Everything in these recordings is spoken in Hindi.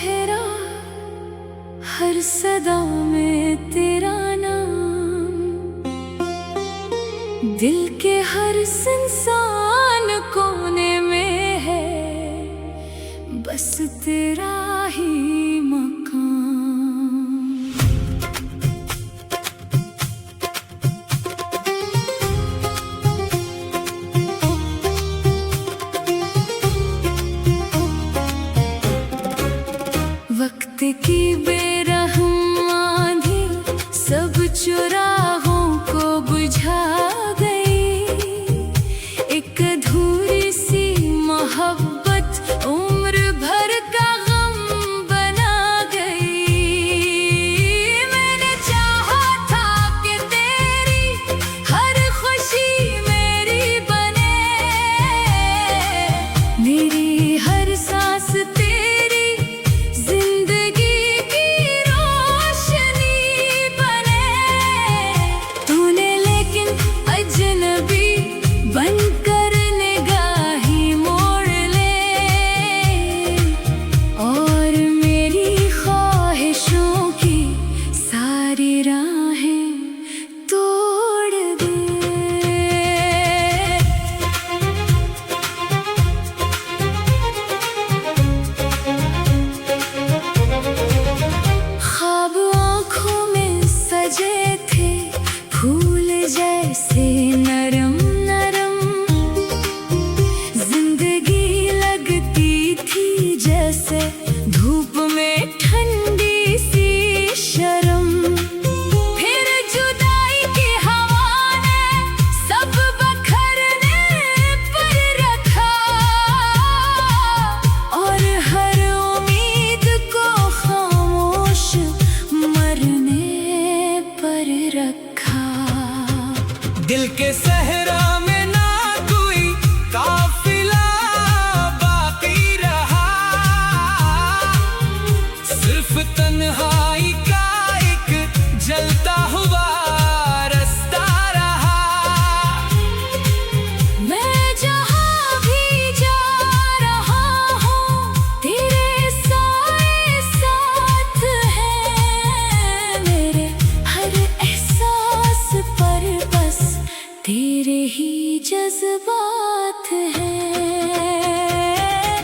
सहरा, हर सदा में तेरा नाम, दिल के हर सुनसान कोने में है बस तेरा ही मकान। वक्त की बेरहम आंधी सब चुराहों को बुझा गई, एक अधूरी सी मोहब्बत उम्र भर का गम बना गई। मैंने चाहा था कि तेरी हर खुशी मेरी बने, मेरी हर सांस तेरी फूल जैसे नरम नरम, जिंदगी लगती थी जैसे धूप में ठंडी सी शर्म। फिर जुदाई की हवा ने सब बखरने पर रखा, और हर उम्मीद को खामोश मरने पर रखा। दिल के सहरा में ना कोई काफिला बाकी रहा, सिर्फ तन्हाई का एक जलता हुआ रास्ता रहा। मैं जहाँ भी जा रहा हूँ तेरे साए साथ हैं, मेरे हर एहसास पर बस तेरे ही जज्बात हैं।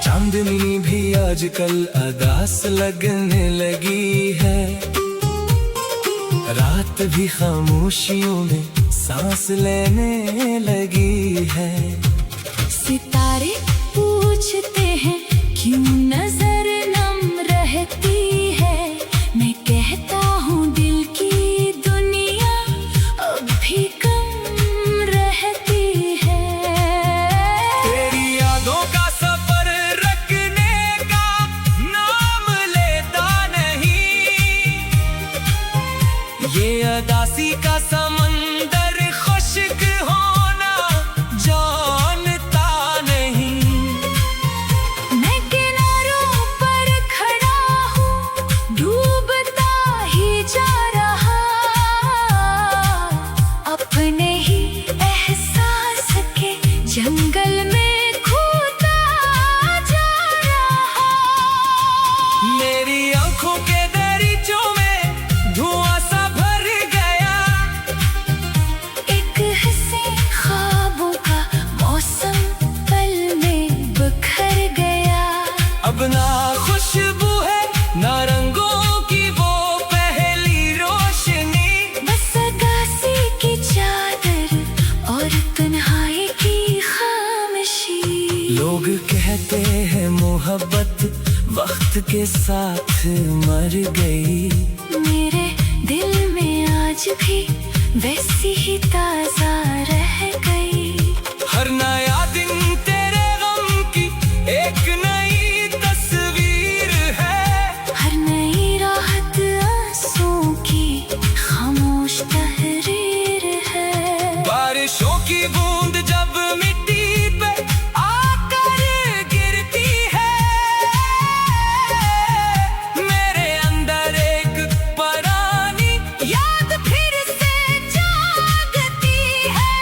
चांदनी भी आजकल अदास लगने लगी है, रात भी खामोशियों में सांस लेने लगी है। सितारे पूछते हैं क्यों नजर नम रहती है, मैं कहता हूँ दिल की दुनिया अब भी ये अदासी का समंदर खुश्क होना जानता नहीं। मैं किनारों पर खड़ा हूँ डूबता ही जा रहा, अपने ही एहसास के जंगल में खोता जा रहा। मेरी आंखों के दरीचों में धुआं अब ना खुशबू है ना रंगों की वो पहली रोशनी, बस अगासी की चादर और तन्हाई की खामोशी। लोग कहते हैं मोहब्बत वक्त के साथ मर गई, मेरे दिल में आज भी वैसी ही ताजा रह गई। हर नया दिन तेरे गम की एक नई तस्वीर है, हर नई राहत आंसुओं की खामोश तहरीर है। बारिशों की बूंद जब मिट्टी पे आकर गिरती है, मेरे अंदर एक पुरानी याद फिर से जागती है।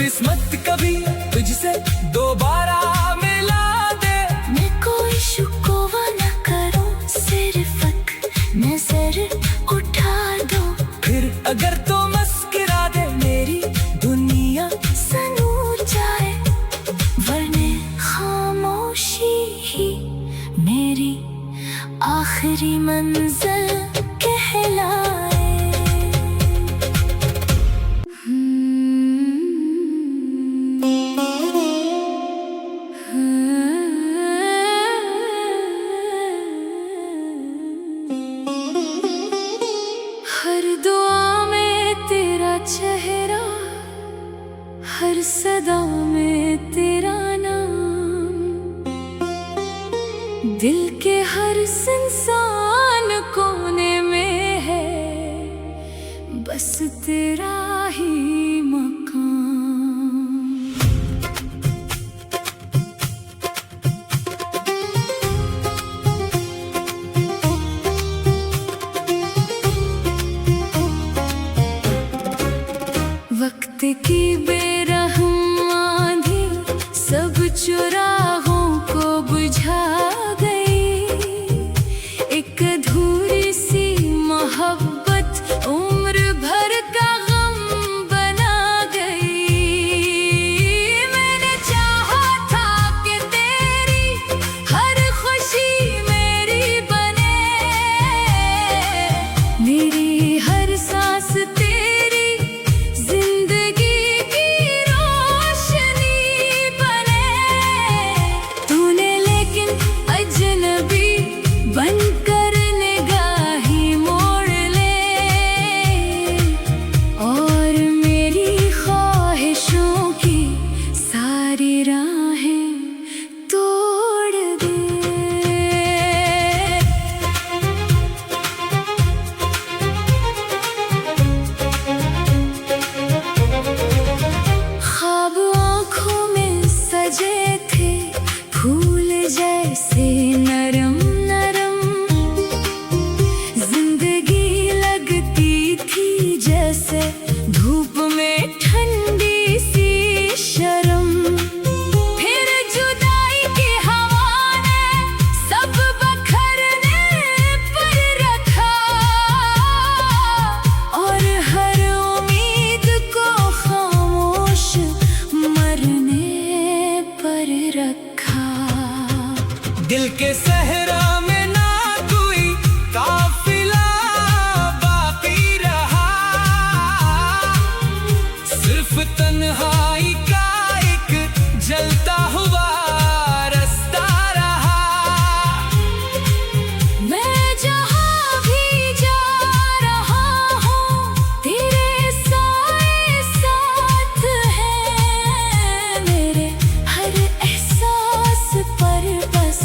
किस्मत कभी तुझसे दोबारा मिला दे। मैं कोई शुकोवा न करूं, सिर्फ एक नजर उठा दो। फिर अगर तो मुस्कुरा दे, मेरी दुनिया सनूर जाए, वरने खामोशी ही मेरी आखिरी मंजिल कहलाए। हर दुआ में तेरा चेहरा, हर सदा में तेरा नाम, दिल के हर इंसान कोने में है बस तेरा ही मकाम। वक्त की बेरहम आंधी सब चुराहों को बुझा गई। एक अधूरी सी मोहब्बत उम्र भर का गम बना गई। मैंने चाहा था कि तेरी हर खुशी मेरी बने, मेरी हर सांस तेरी जिंदगी की रोशनी बने। तूने लेकिन अजनबी बनकर निगाही मोड़ ले, और मेरी ख्वाहिशों की सारी राहें तोड़ दे। ख्वाब आँखों में सजे थे फूल जैसे नरम नरम, जिंदगी लगती थी जैसे धूप में ठंडी सी शर्म। फिर जुदाई की हवा ने सब बखरने पर रखा, और हर उम्मीद को खामोश मरने पर रखा। दिल के सहरा में ना कोई काफिला बाकी रहा, सिर्फ तन्हाई का एक जलता हुआ रास्ता रहा। मैं जहाँ भी जा रहा हूँ तेरे साए साथ हैं, मेरे हर एहसास पर बस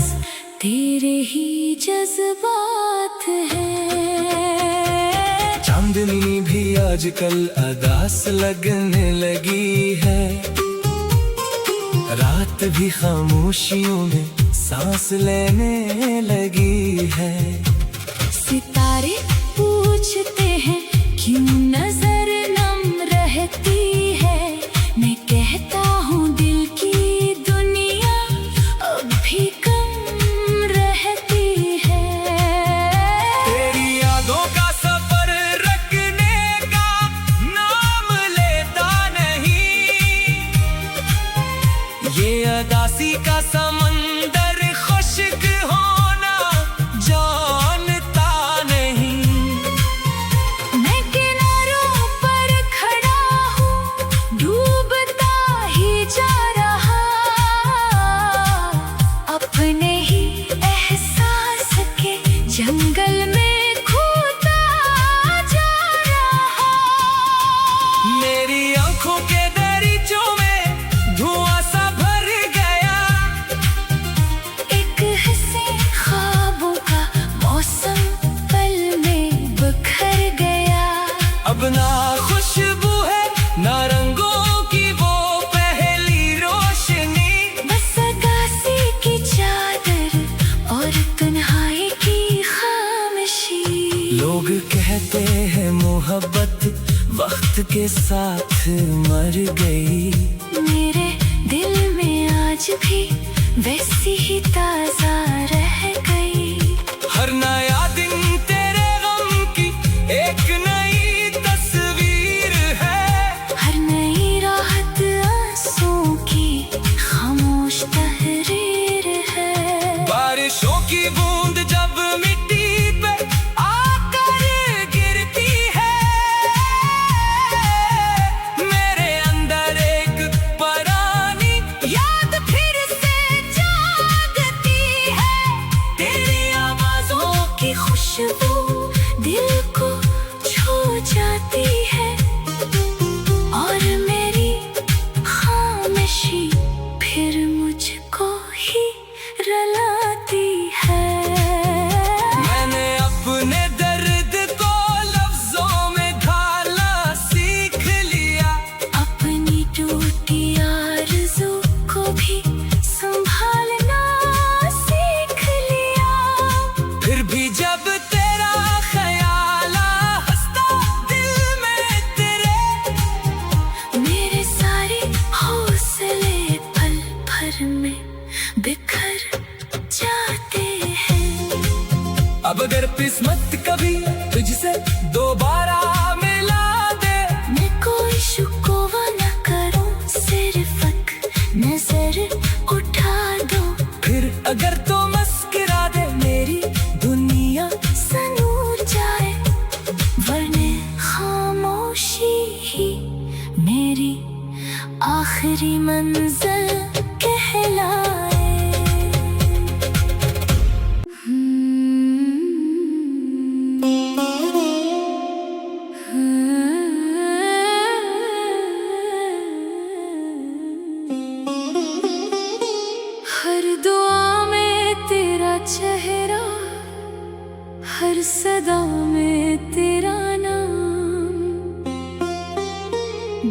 तेरे ही जज्बात हैं। चांदनी भी आजकल अदास लगने लगी है, रात भी खामोशियों में सांस लेने लगी है। सितारे पूछते हैं क्यों नजर नम रहती है, मैं कहता हूँ दिल की दुनिया अब भी कम रहती है। तेरी यादों का सफर रखने का नाम लेता नहीं, ये अदासी का समंदर खुश्क होना जानता नहीं। मैं किनारों पर खड़ा हूँ डूबता ही जा रहा, अपने ही एहसास के जंगल में खोता जा रहा। मेरी आंखों के दरीचों में धुआं सा भर गया, एक हसीन ख्वाबों का मौसम पल में बिखर गया। अब ना खुशबू है ना रंगों की वो पहली रोशनी, बस अगासी की चादर और तन्हाई की खामोशी। लोग कहते हैं मोहब्बत वक्त के साथ मर गई। मेरे दिल में आज भी वैसी ही ताजा रह गई। हर नया दिन तेरे गम की एक नई तस्वीर है। हर नई राहत आंसू की खामोश तहरीर है। बारिशों की बूंद जब मिट्टी पे आकर गिरती है, मेरे अंदर एक पुरानी याद फिर से जागती है। तेरी आवाज़ों की खुशबू दिल को छू जाती है, और मेरी खामोशी फिर मुझको ही रुलाती है। मैंने अपने दर्द को लफ्जों में ढालना सीख लिया। अपनी टूटी आरज़ू को भी संभालना सीख लिया। फिर भी जब तेरा ख्याल हंसता दिल में तेरे, मेरे सारे हौसले पल भर में बिखर जाते हैं। अब अगर किस्मत कभी तुझसे दोबारा मिला दे, मैं कोई शुक्वा न करूं, सिर्फ एक नजर उठा दो। फिर अगर तो मुस्कुरा दे, मेरी दुनिया सनूर जाए, वरने खामोशी ही मेरी आखिरी मंजिल कहलाए। हर दुआ में तेरा चेहरा, हर सदा में तेरा नाम,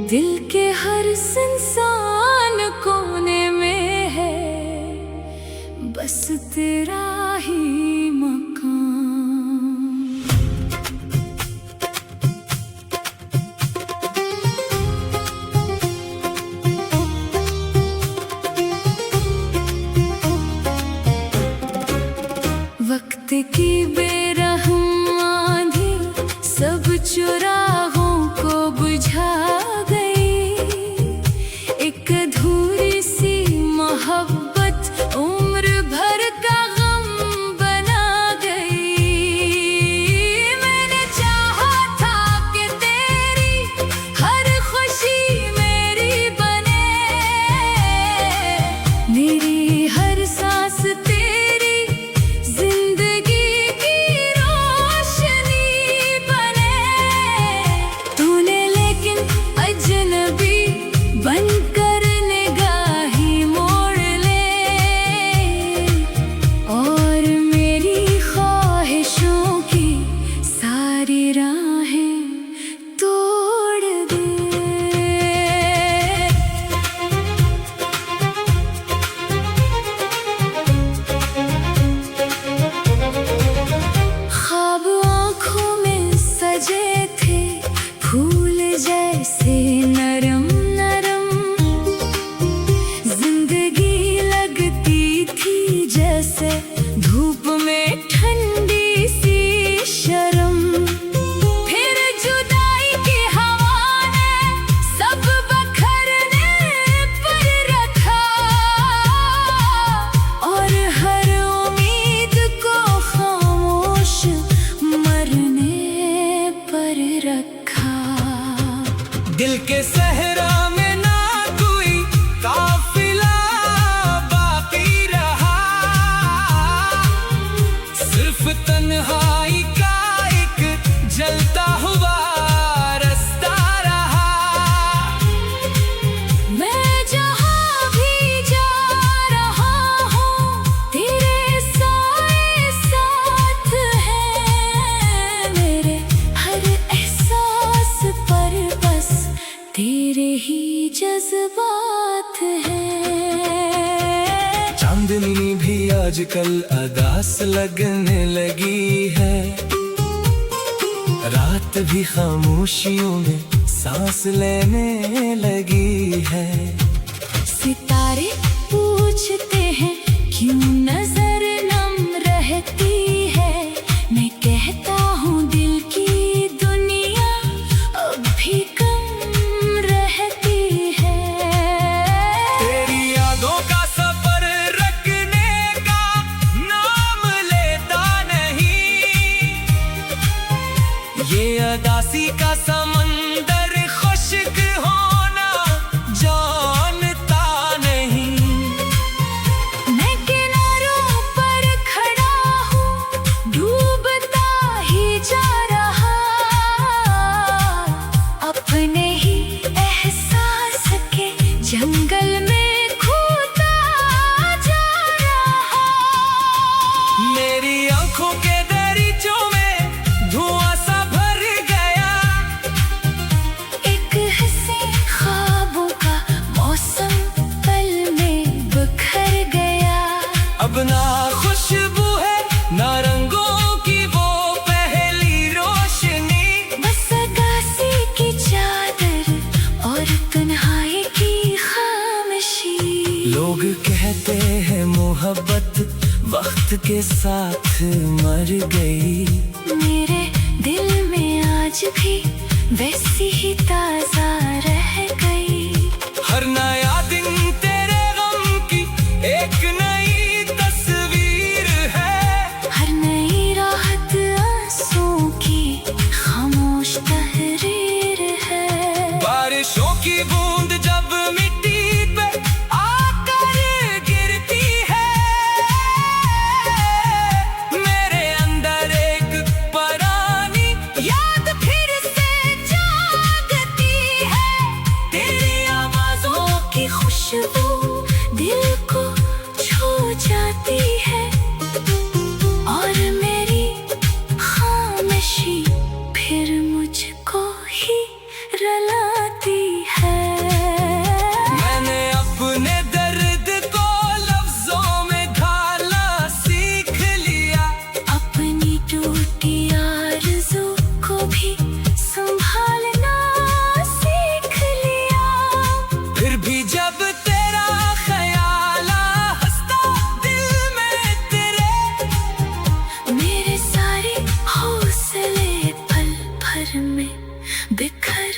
दिल के हर इंसान कोने में है बस तेरा ही मकाम। वक्त की बेरहम आंधी सब चुराहों को बुझा गई। एक अधूरी सी मोहब्बत उम्र भर का गम बना गई। मैंने चाहा था कि तेरी हर खुशी मेरी बने, मेरी हर सांस तेरी जिंदगी की रोशनी बने। तूने लेकिन अजनबी बनकर निगाही मोड़ ले, और मेरी ख्वाहिशों की सारी राहें तोड़ दे। ख्वाब आँखों में सजे थे फूल जैसे नरम नरम, जिंदगी लगती थी जैसे धूप में ठंडी सी शर्म। फिर जुदाई की हवा ने सब बखरने पर रखा, और हर उम्मीद को खामोश मरने पर रखा। दिल के सहरा में ना कोई काफिला बाकी रहा, सिर्फ तन्हाई का एक जलता हुआ रास्ता रहा। मैं जहाँ भी जा रहा हूँ, तेरे साए साथ हैं। मेरे हर एहसास पर बस तेरे ही जज्बात हैं। चांदनी भी आजकल अदास लगने लगी है, रात भी खामोशियों में सांस लेने लगी है। सितारे पूछते हैं क्यों नजर नम रहती है। मैं कहता हूँ दिल की दुनिया अब भी कम रहती है। तेरी यादों का सफर रखने का नाम लेता नहीं। ये अदासी का समंदर खुश्क होना जानता नहीं। मैं किनारों पर खड़ा हूँ डूबता ही जा रहा। अपने ही एहसास के जंगल में खोता जा रहा। मेरी आंखों के दरीचों में धुआं सा भर गया। एक हंसी ख्वाबों का मौसम पल में बिखर गया। अब ना खुशबू है ना रंगों की वो पहली रोशनी। बस अगासी की चादर और तन्हाई की खामोशी। लोग कहते हैं मोहब्बत वक्त के साथ मर गई। मेरे दिल में आज भी वैसी ही ताजा रह गई। हर नया दिन तेरे गम की एक नई तस्वीर है। हर नई राहत आंसुओं की खामोश तहरीर है। बारिशों की बूंद जब मिट्टी पे आकर गिरती है। मेरे अंदर एक पुरानी याद फिर से जागती है। तेरी आवाज़ों की खुशबू दिल को छू जाती है। और मेरी खामोशी फिर मुझको ही रुलाती है। मैंने अपने दर्द को लफ्जों में ढालना सीख लिया। अपनी टूटी आरज़ू को भी संभालना सीख लिया। फिर भी जब तेरा ख्याल हंसता दिल में तेरे। मेरे सारे हौसले पल भर में बिखर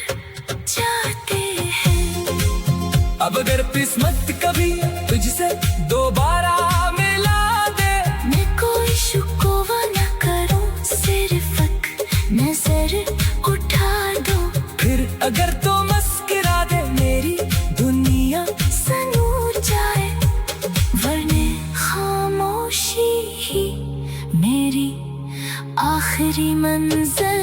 जाते हैं। अब अगर किस्मत कभी तुझसे दोबारा मिला दे। मैं कोई शुक्वा न करूं सिर्फ एक नजर उठा दो। फिर अगर तो मुस्कुरा दे मेरी दुनिया। सनूर जाए वरने खामोशी ही मेरी आखिरी मंजिल